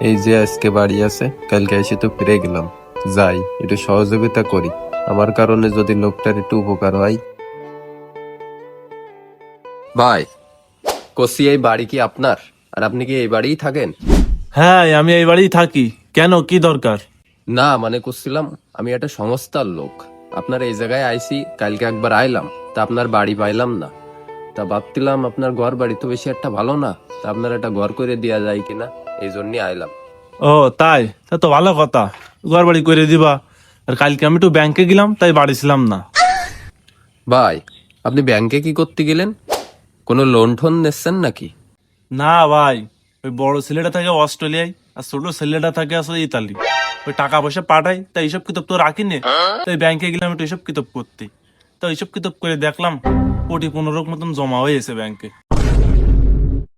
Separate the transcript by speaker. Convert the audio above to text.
Speaker 1: এই যে আজকে বাড়ি আছে, কালকে এসে তো ফিরে গেলাম। যাই একটু সহযোগিতা করি, আমার কারণে যদি লোকটার একটু উপকার হয়। ভাই, কসি এই বাড়ি কি আপনার? আর আপনি কি এই বাড়িই থাকেন?
Speaker 2: হ্যাঁ, আমি এই বাড়িই থাকি। কেন, কি দরকার?
Speaker 1: না মানে করছিলাম, আমি একটা সংস্থার লোক। আপনার এই জায়গায় আইছি, কালকে একবার আইলাম, তা আপনার বাড়ি পাইলাম না। তা ভাবছিলাম আপনার ঘর বাড়ি তো বেশি একটা ভালো না, তা আপনার একটা ঘর করে দেয়া যায় কিনা, এই জন্যই আইলাম।
Speaker 2: ও তাই, তা তো ভালো কথা। ঘর বাড়ি করে দিবা। আর কালকে আমি একটু ব্যাংকে গেলাম, তাই বাড়ি ছিলাম না।
Speaker 1: ভাই, আপনি ব্যাংকে কি করতে গেলেন? কোনো লোন টোন নিচ্ছেন নাকি?
Speaker 2: না ভাই, ওই বড় ছেলেটা থাকে অস্ট্রেলিয়ায়, আর ছোট ছেলেটা থাকে আসলে ইতালি। ওই টাকা পয়সা পাঠাই, তাই এইসব কিতাব তো রাখি নে। তাই ব্যাংকে গেলাম একটু এইসব কিতাব করতে। তো এইসব কিতাব করে দেখলাম 15 কোটি মতন জমা হয়েছে ব্যাংকে।